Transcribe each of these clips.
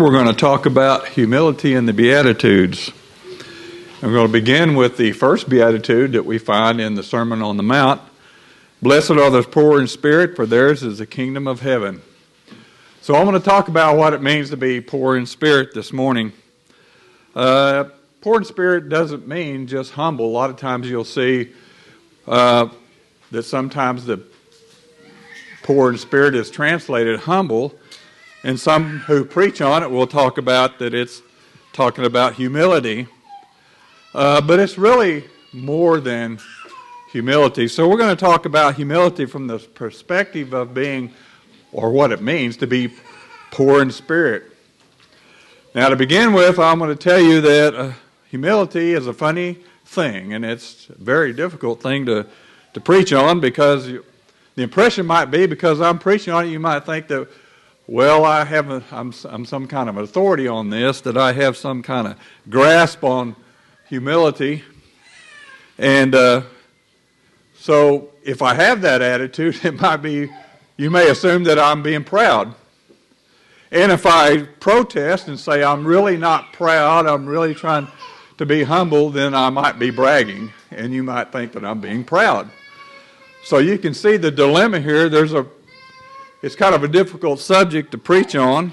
We're going to talk about humility in the Beatitudes. I'm going to begin with the first Beatitude that we find in the Sermon on the Mount. Blessed are the poor in spirit, for theirs is the kingdom of heaven. So I'm going to talk about what it means to be poor in spirit this morning. Poor in spirit doesn't mean just humble. A lot of times you'll see that sometimes the poor in spirit is translated humble. And some who preach on it will talk about that it's talking about humility. But it's really more than humility. So we're going to talk about humility from the perspective of being, or what it means to be poor in spirit. Now to begin with, I'm going to tell you that humility is a funny thing. And it's a very difficult thing to preach on, because the impression might be, because I'm preaching on it, you might think that, well, I'm some kind of authority on this, that I have some kind of grasp on humility. And so if I have that attitude, it might be, you may assume that I'm being proud. And if I protest and say I'm really not proud, I'm really trying to be humble, then I might be bragging, and you might think that I'm being proud. So you can see the dilemma here. It's kind of a difficult subject to preach on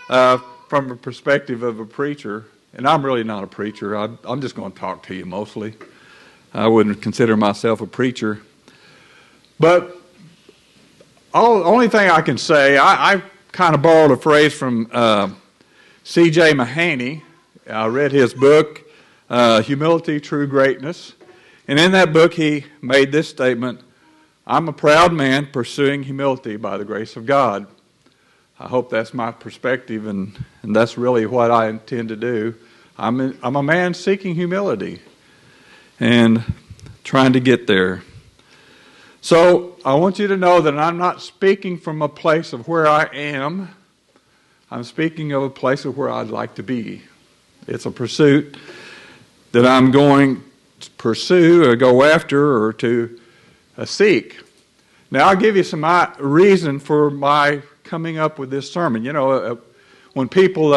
from a perspective of a preacher. And I'm really not a preacher. I'm just going to talk to you mostly. I wouldn't consider myself a preacher. But the only thing I can say, I kind of borrowed a phrase from C.J. Mahaney. I read his book, Humility, True Greatness. And in that book he made this statement: I'm a proud man pursuing humility by the grace of God. I hope that's my perspective, and that's really what I intend to do. I'm a man seeking humility and trying to get there. So I want you to know that I'm not speaking from a place of where I am. I'm speaking of a place of where I'd like to be. It's a pursuit that I'm going to pursue or go after or to seek. Now, I'll give you some reason for my coming up with this sermon. You know, when people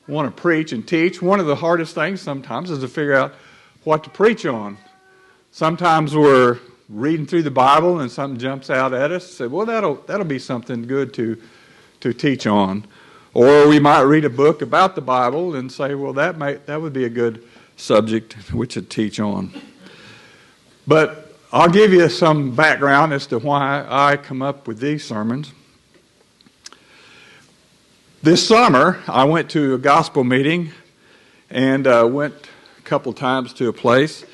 want to preach and teach, one of the hardest things sometimes is to figure out what to preach on. Sometimes we're reading through the Bible and something jumps out at us. Say, well, that'll be something good to teach on. Or we might read a book about the Bible and say, well, that would be a good subject which to teach on. But I'll give you some background as to why I come up with these sermons. This summer, I went to a gospel meeting and went a couple times to a place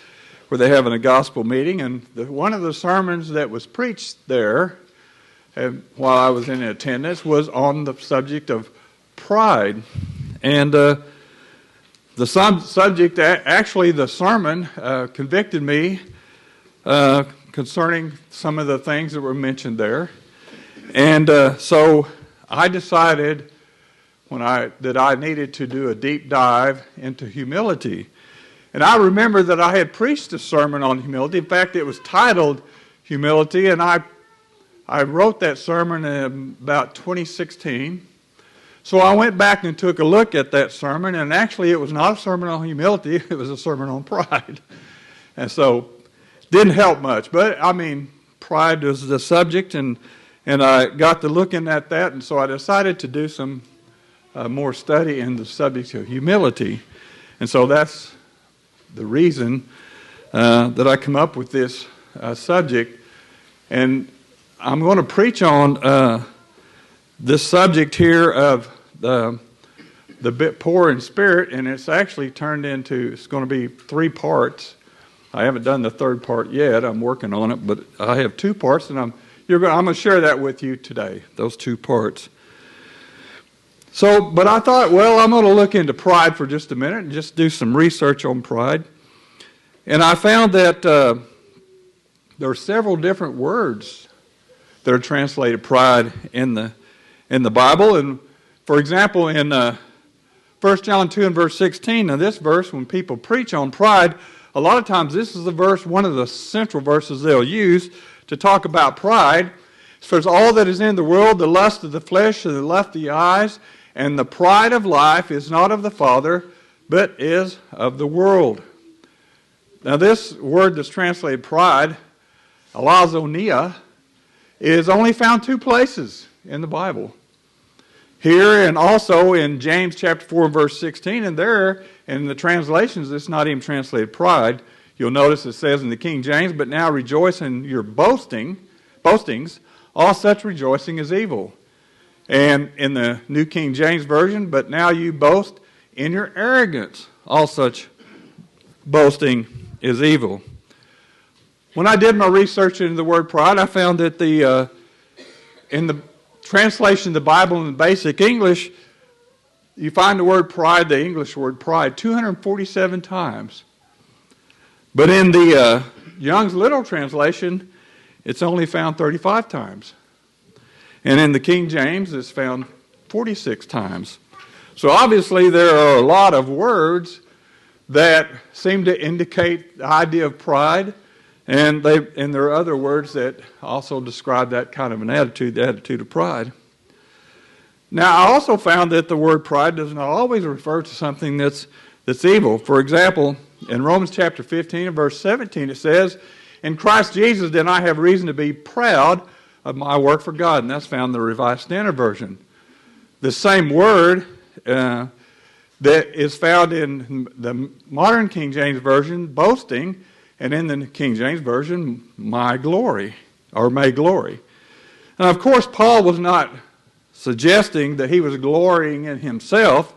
where they're having a gospel meeting. And one of the sermons that was preached there, while I was in attendance, was on the subject of pride. And the subject, actually the sermon convicted me concerning some of the things that were mentioned there. And so I decided that I needed to do a deep dive into humility. And I remember that I had preached a sermon on humility. In fact, it was titled Humility, and I wrote that sermon in about 2016. So I went back and took a look at that sermon, and actually it was not a sermon on humility, it was a sermon on pride. And so didn't help much, but I mean, pride was the subject, and I got to looking at that, and so I decided to do some more study in the subject of humility. And so that's the reason that I come up with this subject. And I'm going to preach on this subject here of the bit poor in spirit, and it's actually it's going to be 3 parts. I haven't done the 3rd part yet. I'm working on it, but I have 2 parts, and I'm going to share that with you today, those 2 parts. So, but I thought, well, I'm going to look into pride for just a minute and just do some research on pride. And I found that there are several different words that are translated pride in the Bible. And for example, in 1 John 2 and verse 16, now this verse, when people preach on pride, a lot of times this is the verse, one of the central verses they'll use to talk about pride. For all that is in the world, the lust of the flesh and the lust of the eyes, And the pride of life is not of the Father, but is of the world. Now this word that's translated pride, alazonia, is only found 2 places in the Bible. Here and also in James chapter 4 verse 16, and there in the translations it's not even translated pride. You'll notice it says in the King James, but now rejoice in your boastings, all such rejoicing is evil. And in the New King James Version, but now you boast in your arrogance, all such boasting is evil. When I did my research into the word pride, I found that in the translation of the Bible in basic English, you find the word pride, the English word pride, 247 times. But in the Young's Literal Translation, it's only found 35 times. And in the King James, it's found 46 times. So obviously there are a lot of words that seem to indicate the idea of pride, and there are other words that also describe that kind of an attitude, the attitude of pride. Now, I also found that the word pride does not always refer to something that's evil. For example, in Romans chapter 15 and verse 17, it says, in Christ Jesus did I have reason to be proud of my work for God. And that's found in the Revised Standard Version. The same word that is found in the modern King James Version, boasting, and in the King James Version, my glory, or may glory. And of course, Paul was not suggesting that he was glorying in himself,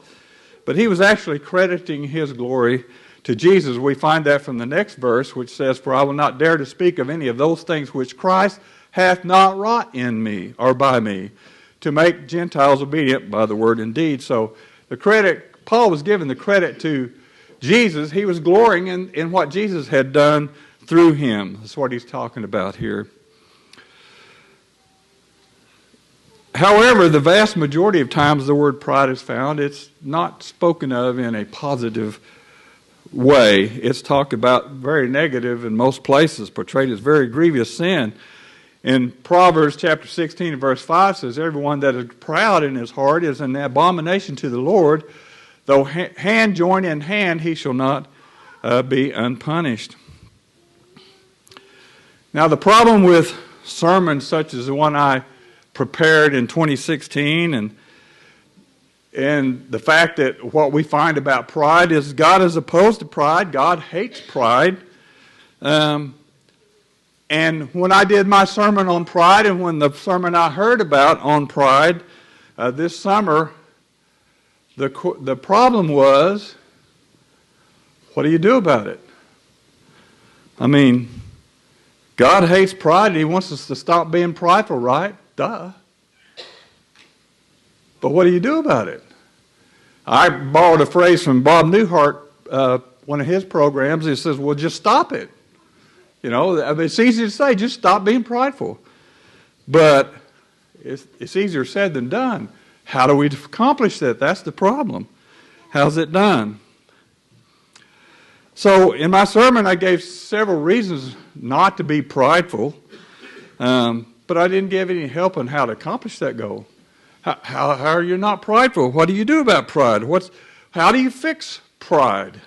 but he was actually crediting his glory to Jesus. We find that from the next verse, which says, for I will not dare to speak of any of those things which Christ hath not wrought in me, or by me, to make Gentiles obedient by the word and deed. So the credit, Paul was giving the credit to Jesus. He was glorying in what Jesus had done through him. That's what he's talking about here. However, the vast majority of times the word pride is found, it's not spoken of in a positive way. It's talked about very negative in most places, portrayed as very grievous sin. In Proverbs chapter 16 and verse 5 says, everyone that is proud in his heart is an abomination to the Lord. Though hand join in hand, he shall not be unpunished. Now, the problem with sermons such as the one I prepared in 2016 and the fact that what we find about pride is God is opposed to pride. God hates pride. And when I did my sermon on pride and when the sermon I heard about on pride this summer, the problem was, what do you do about it? I mean, God hates pride and he wants us to stop being prideful, right? Duh. But what do you do about it? I borrowed a phrase from Bob Newhart, one of his programs. He says, well, just stop it. You know, it's easy to say, just stop being prideful. But it's easier said than done. How do we accomplish that? That's the problem. How's it done? So in my sermon, I gave several reasons not to be prideful, but I didn't give any help on how to accomplish that goal. How are you not prideful? What do you do about pride? How do you fix pride?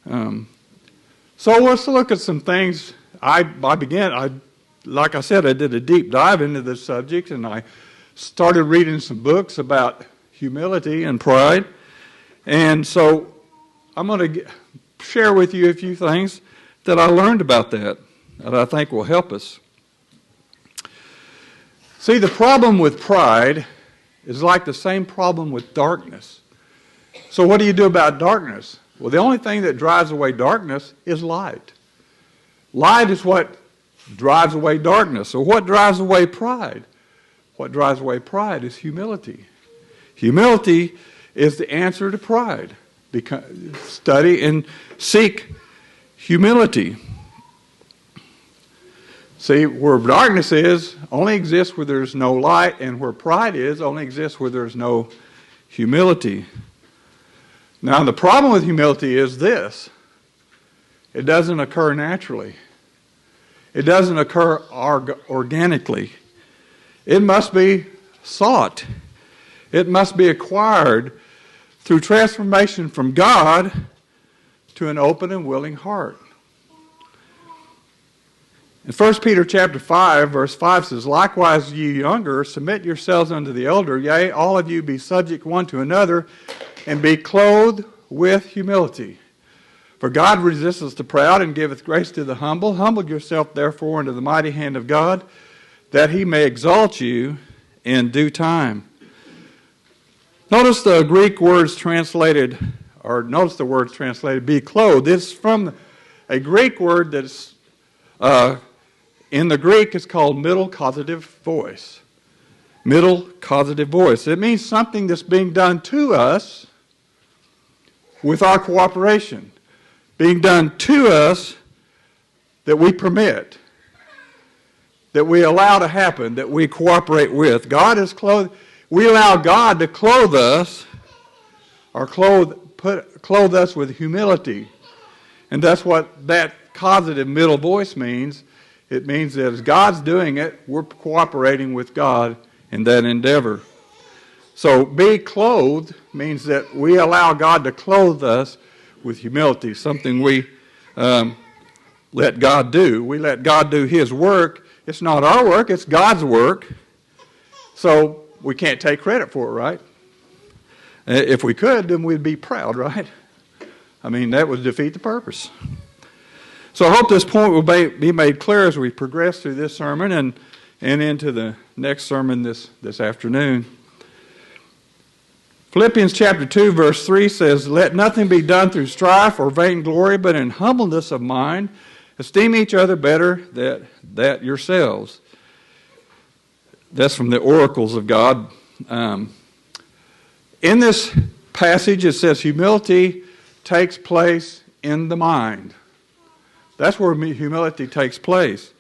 So let's look at some things. Like I said, I did a deep dive into this subject, and I started reading some books about humility and pride. And so I'm going to share with you a few things that I learned about that I think will help us. See, the problem with pride is like the same problem with darkness. So what do you do about darkness? Well, the only thing that drives away darkness is light. Light is what drives away darkness. So what drives away pride? What drives away pride is humility. Humility is the answer to pride. Study and seek humility. See, where darkness is only exists where there's no light, and where pride is only exists where there's no humility. Now, the problem with humility is this. It doesn't occur naturally. It doesn't occur organically. It must be sought. It must be acquired through transformation from God to an open and willing heart. In 1 Peter chapter 5, verse 5 says, "Likewise, ye younger, submit yourselves unto the elder. Yea, all of you be subject one to another, and be clothed with humility. For God resisteth the proud, and giveth grace to the humble. Humble yourself, therefore, under the mighty hand of God, that he may exalt you in due time." Notice the Greek words translated, or notice the words translated, be clothed. This is from a Greek word that's, in the Greek, it's called middle causative voice. Middle causative voice. It means something that's being done to us with our cooperation. Being done to us that we permit, that we allow to happen, that we cooperate with. God is clothed. We allow God to clothe us, or clothe us with humility. And that's what that causative middle voice means. It means that as God's doing it, we're cooperating with God in that endeavor. So be clothed means that we allow God to clothe us with humility, something we let God do. We let God do his work. It's not our work, it's God's work. So we can't take credit for it, right? If we could, then we'd be proud, right? I mean, that would defeat the purpose. So I hope this point will be made clear as we progress through this sermon and into the next sermon this afternoon. Philippians chapter 2, verse 3 says, "Let nothing be done through strife or vainglory, but in humbleness of mind, esteem each other better than yourselves." That's from the oracles of God. In this passage, it says humility takes place in the mind. That's where humility takes place.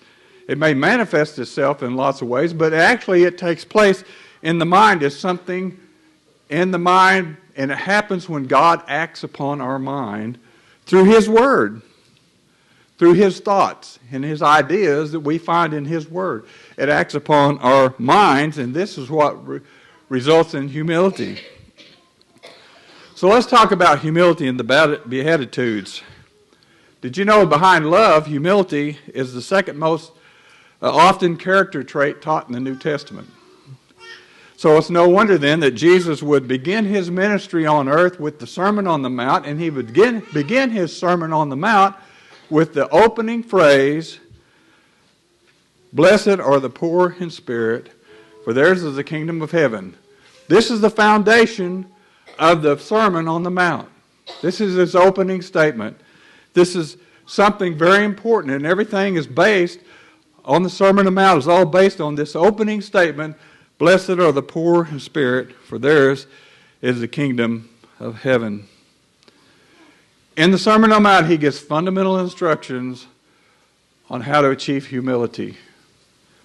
It may manifest itself in lots of ways, but actually it takes place in the mind. It's something in the mind, and it happens when God acts upon our mind through his word, through his thoughts and his ideas that we find in his word. It acts upon our minds, and this is what results in humility. So let's talk about humility in the Beatitudes. Did you know behind love, humility is the second most often character trait taught in the New Testament? So it's no wonder then that Jesus would begin his ministry on earth with the Sermon on the Mount, and he would begin his Sermon on the Mount with the opening phrase, "Blessed are the poor in spirit, for theirs is the kingdom of heaven." This is the foundation of the Sermon on the Mount. This is his opening statement. This is something very important, and everything is based on the Sermon on the Mount. It's all based on this opening statement, "Blessed are the poor in spirit, for theirs is the kingdom of heaven." In the Sermon on the Mount, he gives fundamental instructions on how to achieve humility,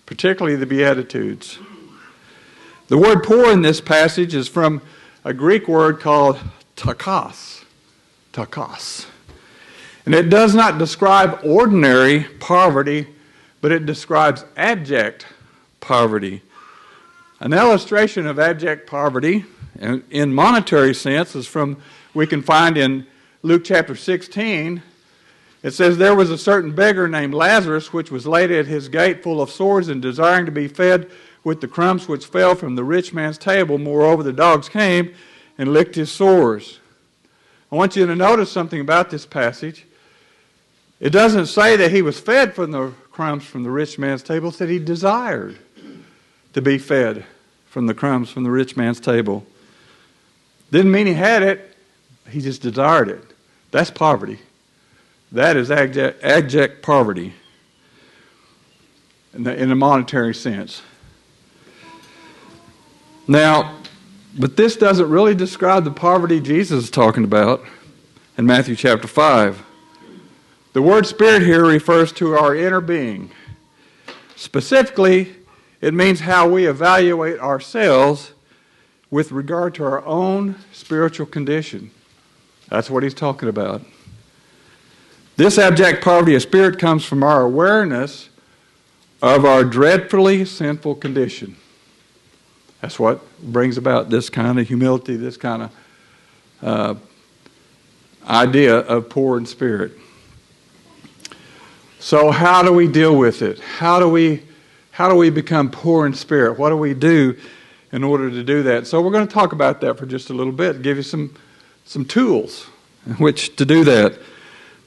particularly the Beatitudes. The word poor in this passage is from a Greek word called takos. Takos. And it does not describe ordinary poverty, but it describes abject poverty. An illustration of abject poverty in monetary sense is we can find in Luke chapter 16. It says, "There was a certain beggar named Lazarus, which was laid at his gate full of sores and desiring to be fed with the crumbs which fell from the rich man's table. Moreover, the dogs came and licked his sores." I want you to notice something about this passage. It doesn't say that he was fed from the crumbs from the rich man's table. It said he desired to be fed from the crumbs from the rich man's table. Didn't mean he had it. He just desired it. That's poverty. That is abject poverty in a monetary sense. Now, but this doesn't really describe the poverty Jesus is talking about in Matthew chapter 5. The word spirit here refers to our inner being. Specifically, it means how we evaluate ourselves with regard to our own spiritual condition. That's what he's talking about. This abject poverty of spirit comes from our awareness of our dreadfully sinful condition. That's what brings about this kind of humility, this kind of idea of poor in spirit. So how do we deal with it? How do we become poor in spirit? What do we do in order to do that? So we're going to talk about that for just a little bit, give you some tools in which to do that.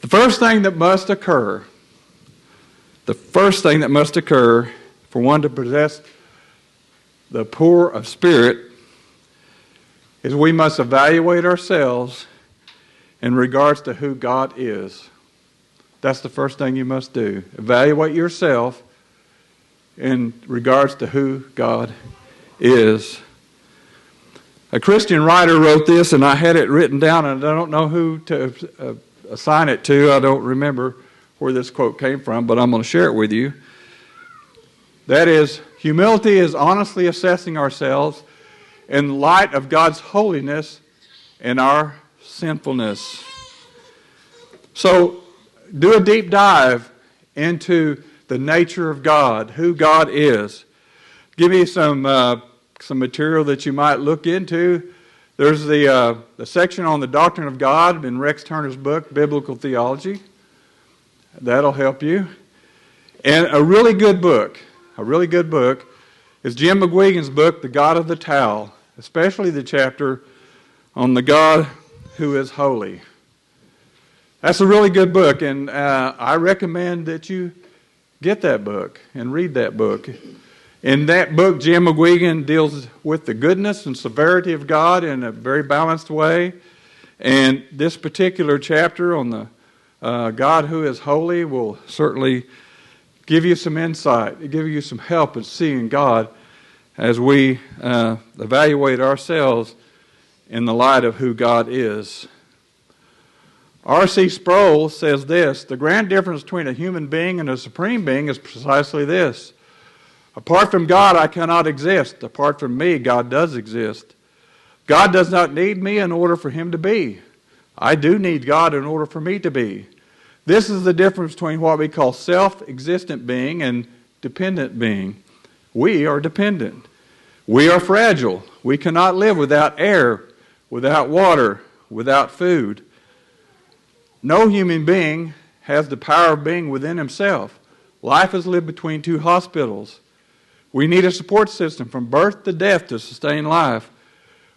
The first thing that must occur for one to possess the poor of spirit is we must evaluate ourselves in regards to who God is. That's the first thing you must do. Evaluate yourself in regards to who God is. A Christian writer wrote this, and I had it written down, and I don't know who to assign it to. I don't remember where this quote came from, but I'm going to share it with you. That is, humility is honestly assessing ourselves in light of God's holiness and our sinfulness. So, do a deep dive into the nature of God, who God is. Give you some material that you might look into. There's the section on the doctrine of God in Rex Turner's book, Biblical Theology. That'll help you. And a really good book is Jim McGuigan's book, The God of the Towel, especially the chapter on the God who is holy. That's a really good book, and I recommend that you get that book and read that book. In that book, Jim McGuigan deals with the goodness and severity of God in a very balanced way. And this particular chapter on the God who is holy will certainly give you some insight, give you some help in seeing God as we evaluate ourselves in the light of who God is. R.C. Sproul says this: the grand difference between a human being and a supreme being is precisely this. Apart from God, I cannot exist. Apart from me, God does exist. God does not need me in order for him to be. I do need God in order for me to be. This is the difference between what we call self-existent being and dependent being. We are dependent. We are fragile. We cannot live without air, without water, without food. No human being has the power of being within himself. Life is lived between two hospitals. We need a support system from birth to death to sustain life.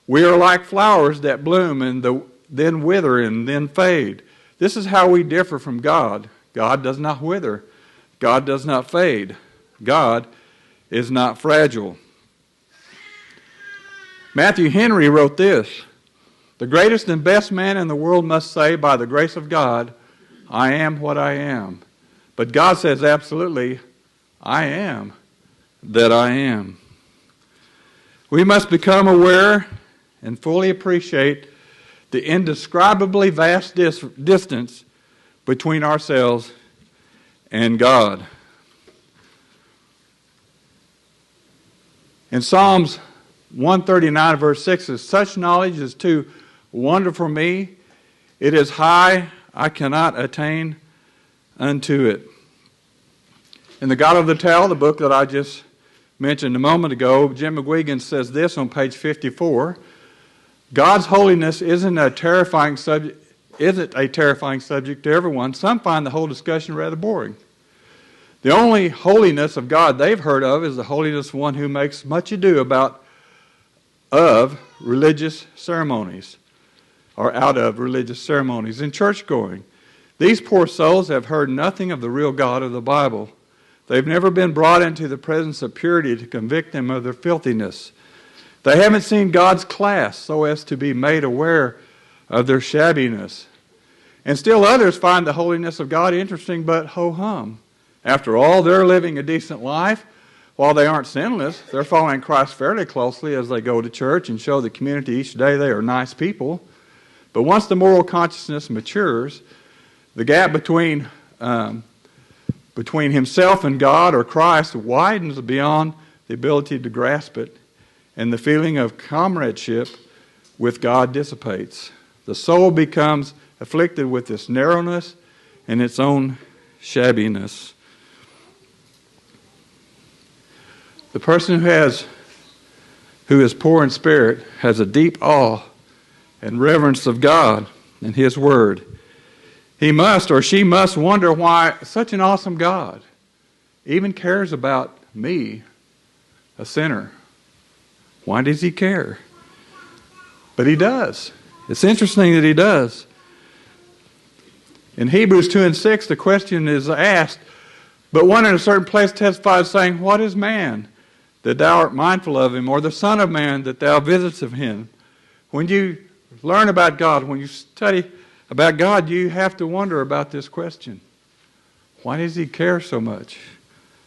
We are like flowers that bloom and then wither and then fade. This is how we differ from God. God does not wither. God does not fade. God is not fragile. Matthew Henry wrote this: the greatest and best man in the world must say, by the grace of God, I am what I am. But God says absolutely, I am that I am. We must become aware and fully appreciate the indescribably vast distance between ourselves and God. In Psalms 139 verse 6 says, such knowledge is too wonderful for me. It is high, I cannot attain unto it. In The God of the Towel, the book that I just mentioned a moment ago, Jim McGuigan says this on page 54. God's holiness isn't a terrifying subject to everyone. Some find the whole discussion rather boring. The only holiness of God they've heard of is the holiness of one who makes much ado of religious ceremonies, or out of religious ceremonies and church going. These poor souls have heard nothing of the real God of the Bible. They've never been brought into the presence of purity to convict them of their filthiness. They haven't seen God's class so as to be made aware of their shabbiness. And still others find the holiness of God interesting but ho-hum. After all, they're living a decent life. While they aren't sinless, they're following Christ fairly closely as they go to church and show the community each day they are nice people. But once the moral consciousness matures, the gap between himself and God or Christ widens beyond the ability to grasp it, and the feeling of comradeship with God dissipates. The soul becomes afflicted with its narrowness and its own shabbiness. The person who has who is poor in spirit has a deep awe and reverence of God and His Word. He must or she must wonder why such an awesome God even cares about me, a sinner. Why does He care? But He does. It's interesting that He does. In Hebrews 2 and 6, the question is asked, but one in a certain place testifies, saying, what is man, that thou art mindful of him, or the Son of Man, that thou visitest him? When you learn about God, when you study about God, you have to wonder about this question. Why does He care so much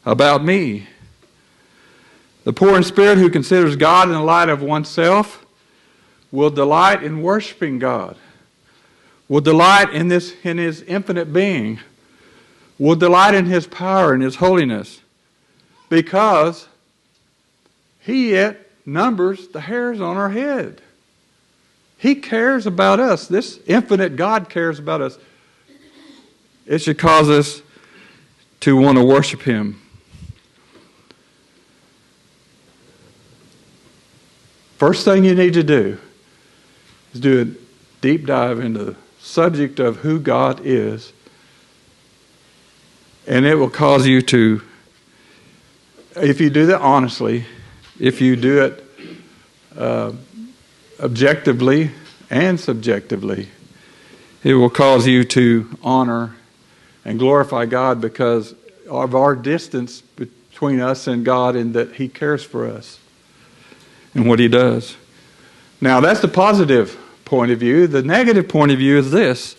about me? The poor in spirit who considers God in the light of oneself will delight in worshiping God, will delight in His infinite being, will delight in His power and His holiness, because He yet numbers the hairs on our head. He cares about us. This infinite God cares about us. It should cause us to want to worship Him. First thing you need to do is do a deep dive into the subject of who God is. And it will cause you to, if you do that honestly, if you do it objectively and subjectively, it will cause you to honor and glorify God because of our distance between us and God, and that He cares for us and what He does. Now, that's the positive point of view. The negative point of view is this: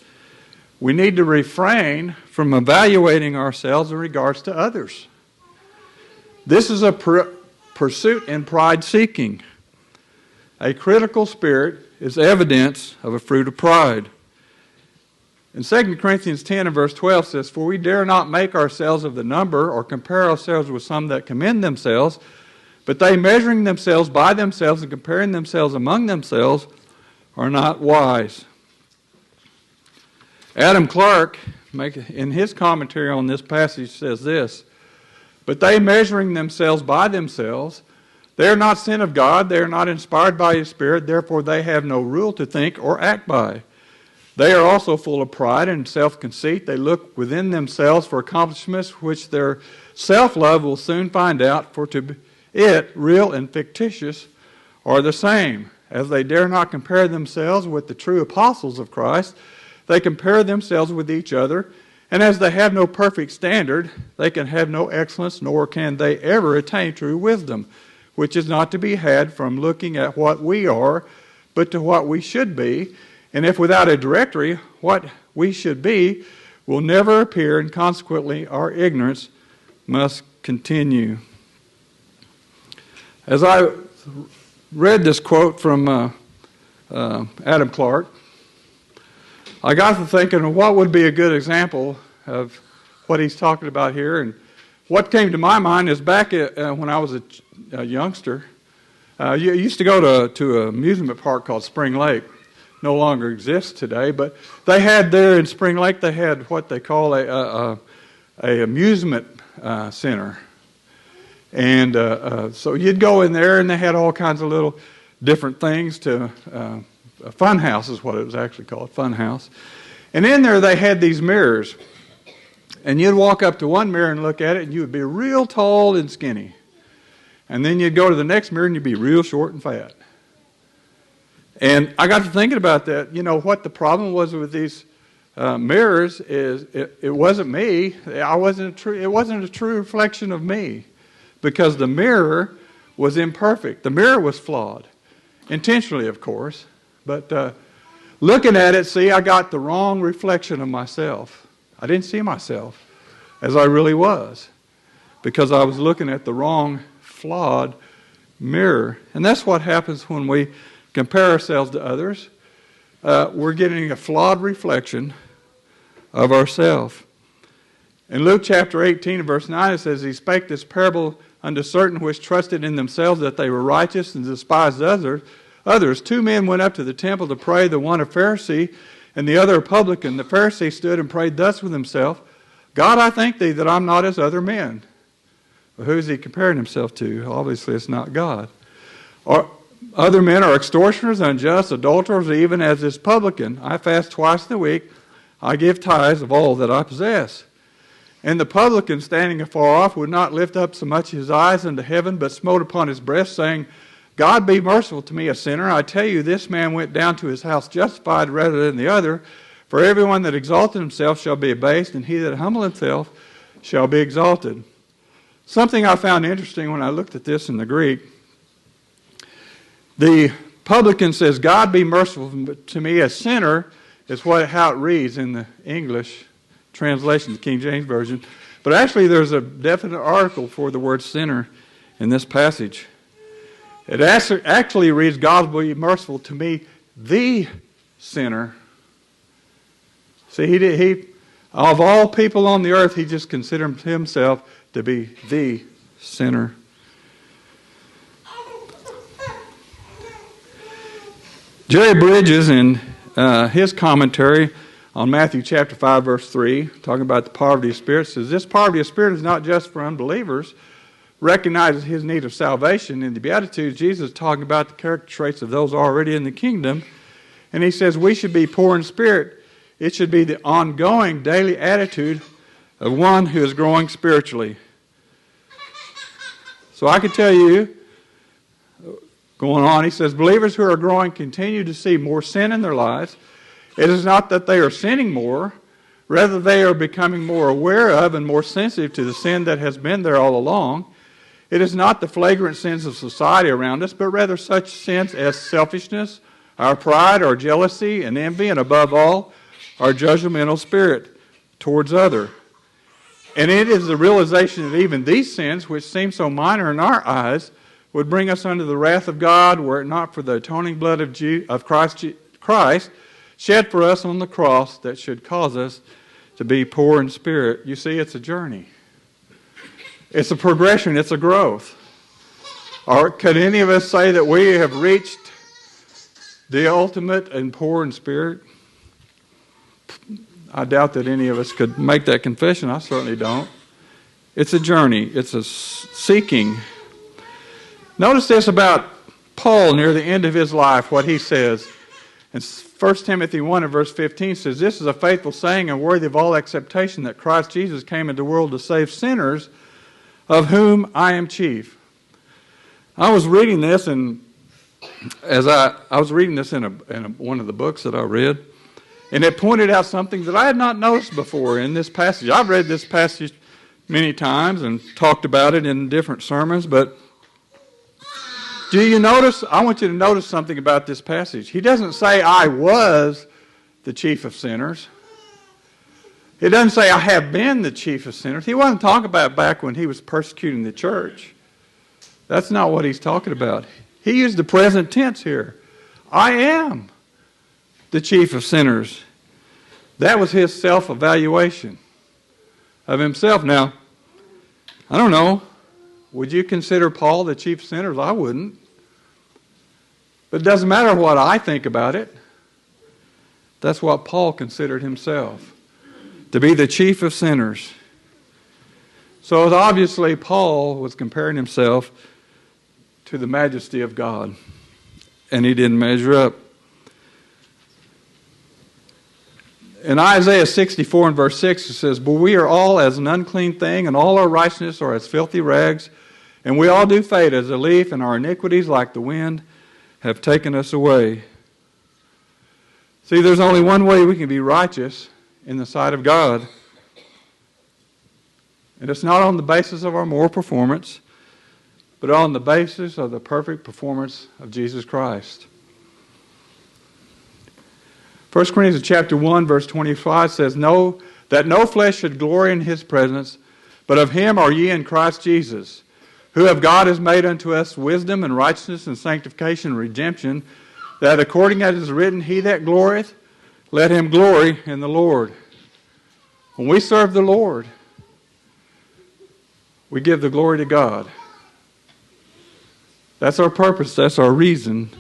we need to refrain from evaluating ourselves in regards to others. This is a pursuit in pride-seeking. A critical spirit is evidence of a fruit of pride. In 2 Corinthians 10 and verse 12 says, for we dare not make ourselves of the number or compare ourselves with some that commend themselves, but they measuring themselves by themselves and comparing themselves among themselves are not wise. Adam Clarke, in his commentary on this passage, says this, but they measuring themselves by themselves, they are not sent of God, they are not inspired by His Spirit, therefore they have no rule to think or act by. They are also full of pride and self-conceit. They look within themselves for accomplishments which their self-love will soon find out, for to it, real and fictitious, are the same. As they dare not compare themselves with the true apostles of Christ, they compare themselves with each other, and as they have no perfect standard, they can have no excellence, nor can they ever attain true wisdom, which is not to be had from looking at what we are, but to what we should be. And if without a directory, what we should be will never appear, and consequently our ignorance must continue. As I read this quote from Adam Clarke, I got to thinking of what would be a good example of what he's talking about here. And what came to my mind is back when I was a youngster, you used to go to an amusement park called Spring Lake. No longer exists today, but they had there in Spring Lake, they had what they call a amusement center. And so you'd go in there, and they had all kinds of little different things to a fun house is what it was actually called, fun house. And in there they had these mirrors. And you'd walk up to one mirror and look at it, and you would be real tall and skinny. And then you'd go to the next mirror, and you'd be real short and fat. And I got to thinking about that. You know, what the problem was with these mirrors is it wasn't me. It wasn't a true reflection of me, because the mirror was imperfect. The mirror was flawed, intentionally, of course. But looking at it, see, I got the wrong reflection of myself. I didn't see myself as I really was, because I was looking at the wrong, flawed mirror. And that's what happens when we compare ourselves to others. We're getting a flawed reflection of ourselves. In Luke chapter 18, verse 9, it says, He spake this parable unto certain which trusted in themselves that they were righteous and despised others. 2 men went up to the temple to pray, the one a Pharisee and the other a publican. The Pharisee stood and prayed thus with himself, God, I thank thee that I'm not as other men. Well, who is he comparing himself to? Obviously, it's not God. Or other men are extortioners, unjust, adulterers, even as this publican. I fast twice in the week. I give tithes of all that I possess. And the publican, standing afar off, would not lift up so much his eyes unto heaven, but smote upon his breast, saying, God be merciful to me, a sinner. I tell you, this man went down to his house justified rather than the other. For everyone that exalteth himself shall be abased, and he that humbleth himself shall be exalted. Something I found interesting when I looked at this in the Greek, the publican says, God be merciful to me, a sinner, is how it reads in the English translation, the King James Version. But actually there's a definite article for the word sinner in this passage. It actually reads, God be merciful to me, the sinner. See, he of all people on the earth, he just considered himself to be the sinner. Jerry Bridges, in his commentary on Matthew chapter 5, verse 3, talking about the poverty of spirit, says, this poverty of spirit is not just for unbelievers, recognizes his need of salvation. In the Beatitudes, Jesus is talking about the character traits of those already in the kingdom. And he says we should be poor in spirit. It should be the ongoing daily attitude of one who is growing spiritually. So I could tell you, going on, he says, believers who are growing continue to see more sin in their lives. It is not that they are sinning more. Rather, they are becoming more aware of and more sensitive to the sin that has been there all along. It is not the flagrant sins of society around us, but rather such sins as selfishness, our pride, our jealousy and envy, and above all, our judgmental spirit towards others. And it is the realization that even these sins, which seem so minor in our eyes, would bring us under the wrath of God were it not for the atoning blood of Christ shed for us on the cross that should cause us to be poor in spirit. You see, it's a journey. It's a progression. It's a growth. Or could any of us say that we have reached the ultimate and poor in spirit? I doubt that any of us could make that confession. I certainly don't. It's a journey. It's a seeking. Notice this about Paul near the end of his life, what he says. In 1 Timothy 1 and verse 15 says, this is a faithful saying and worthy of all acceptation that Christ Jesus came into the world to save sinners, of whom I am chief. I was reading this, and as I was reading this in one of the books that I read, and it pointed out something that I had not noticed before in this passage. I've read this passage many times and talked about it in different sermons, but do you notice? I want you to notice something about this passage. He doesn't say, I was the chief of sinners. It doesn't say, I have been the chief of sinners. He wasn't talking about back when he was persecuting the church. That's not what he's talking about. He used the present tense here. I am the chief of sinners. That was his self-evaluation of himself. Now, I don't know. Would you consider Paul the chief of sinners? I wouldn't. But it doesn't matter what I think about it. That's what Paul considered himself, to be the chief of sinners. So obviously Paul was comparing himself to the majesty of God, and he didn't measure up. In Isaiah 64 and verse 6 it says, but we are all as an unclean thing, and all our righteousness are as filthy rags, and we all do fade as a leaf, and our iniquities like the wind have taken us away. See, there's only one way we can be righteous in the sight of God. And it's not on the basis of our moral performance, but on the basis of the perfect performance of Jesus Christ. 1 Corinthians chapter 1, verse 25 says, that no flesh should glory in his presence, but of him are ye in Christ Jesus, who of God has made unto us wisdom and righteousness and sanctification and redemption, that according as it is written, he that glorieth, let him glory in the Lord. When we serve the Lord, we give the glory to God. That's our purpose. That's our reason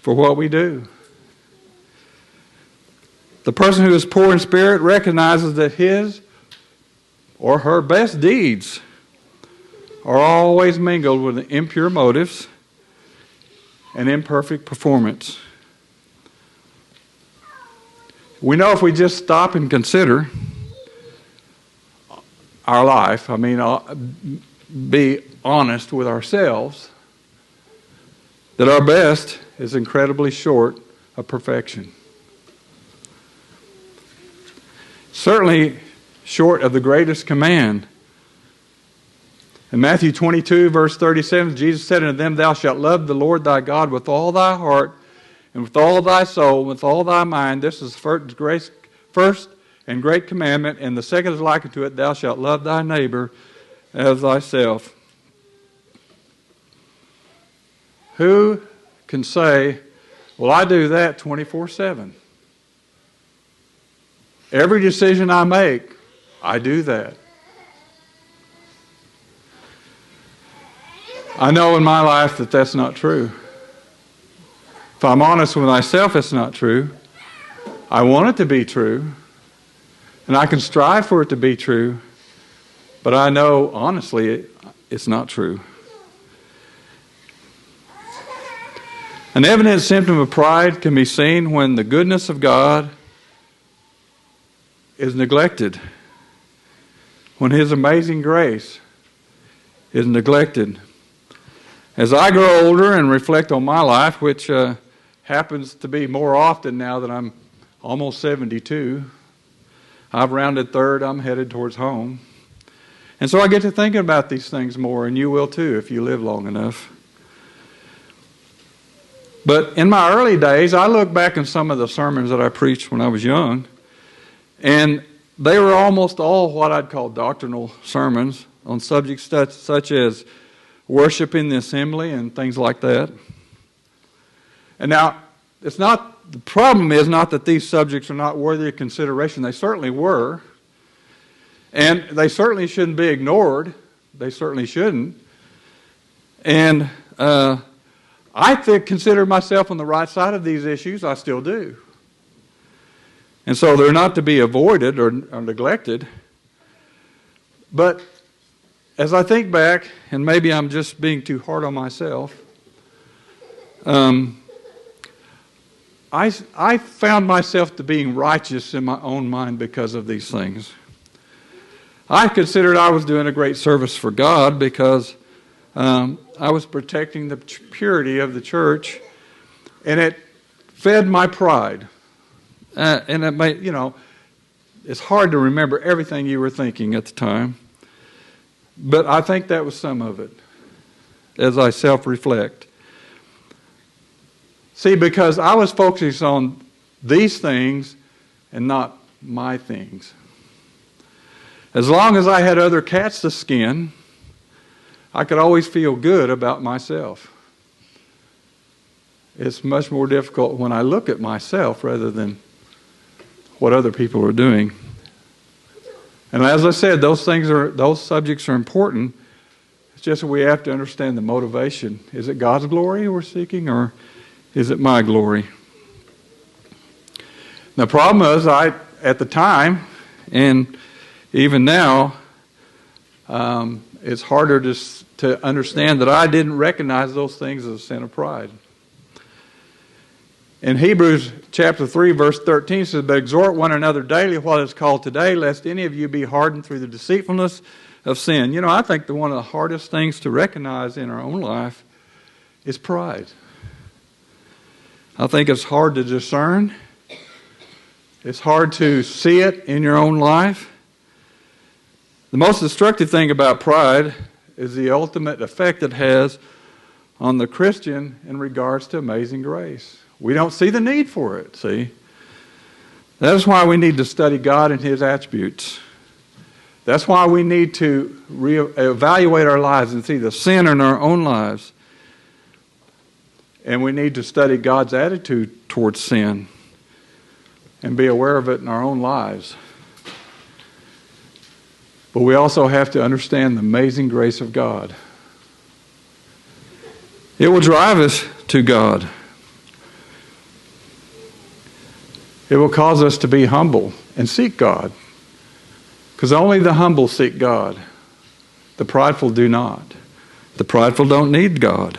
for what we do. The person who is poor in spirit recognizes that his or her best deeds are always mingled with impure motives, and imperfect performance. We know if we just stop and consider our life, be honest with ourselves, that our best is incredibly short of perfection. Certainly short of the greatest command. In Matthew 22, verse 37, Jesus said unto them, Thou shalt love the Lord thy God with all thy heart, and with all thy soul, and with all thy mind. This is the first and great commandment, and the second is like unto it, Thou shalt love thy neighbor as thyself. Who can say, well, I do that 24/7. Every decision I make, I do that. I know in my life that that's not true. If I'm honest with myself, it's not true. I want it to be true, and I can strive for it to be true, but I know, honestly, it's not true. An evident symptom of pride can be seen when the goodness of God is neglected, when His amazing grace is neglected. As I grow older and reflect on my life, which happens to be more often now that I'm almost 72, I've rounded third, I'm headed towards home. And so I get to thinking about these things more, and you will too if you live long enough. But in my early days, I look back on some of the sermons that I preached when I was young, and they were almost all what I'd call doctrinal sermons on subjects such as worship in the assembly and things like that. And now, the problem is not that these subjects are not worthy of consideration. They certainly were. And they certainly shouldn't be ignored. They certainly shouldn't. And I consider myself on the right side of these issues. I still do. And so they're not to be avoided or neglected. But as I think back, and maybe I'm just being too hard on myself, I found myself to being righteous in my own mind because of these things. I considered I was doing a great service for God because I was protecting the purity of the church, and it fed my pride. And it made, it's hard to remember everything you were thinking at the time, but I think that was some of it as I self-reflect. See, because I was focused on these things and not my things. As long as I had other cats to skin, I could always feel good about myself. It's much more difficult when I look at myself rather than what other people are doing. And as I said, those subjects are important. It's just that we have to understand the motivation. Is it God's glory we're seeking, or is it my glory? The problem is, at the time, and even now, it's harder to understand that I didn't recognize those things as a sin of pride. In Hebrews chapter 3, verse 13, it says, But exhort one another daily while it's called today, lest any of you be hardened through the deceitfulness of sin. I think that one of the hardest things to recognize in our own life is pride. I think it's hard to discern. It's hard to see it in your own life. The most destructive thing about pride is the ultimate effect it has on the Christian in regards to amazing grace. We don't see the need for it, see? That is why we need to study God and His attributes. That's why we need to evaluate our lives and see the sin in our own lives. And we need to study God's attitude towards sin and be aware of it in our own lives. But we also have to understand the amazing grace of God. It will drive us to God. It will cause us to be humble and seek God. Because only the humble seek God. The prideful do not. The prideful don't need God.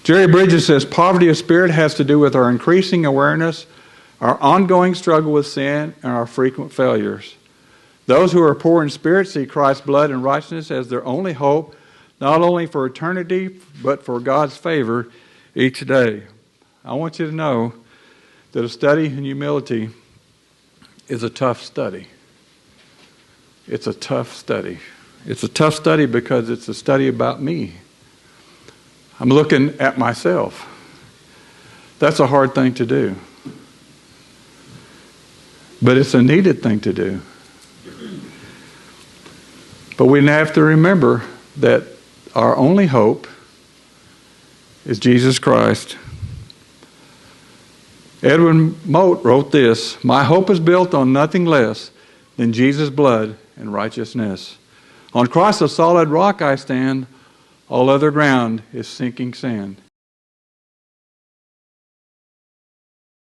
Jerry Bridges says poverty of spirit has to do with our increasing awareness, our ongoing struggle with sin, and our frequent failures. Those who are poor in spirit see Christ's blood and righteousness as their only hope, not only for eternity, but for God's favor each day. I want you to know that a study in humility is a tough study. It's a tough study. It's a tough study because it's a study about me. I'm looking at myself. That's a hard thing to do. But it's a needed thing to do. But we have to remember that our only hope is Jesus Christ. Edwin Mote wrote this, "My hope is built on nothing less than Jesus' blood and righteousness. On Christ, a solid rock I stand, all other ground is sinking sand."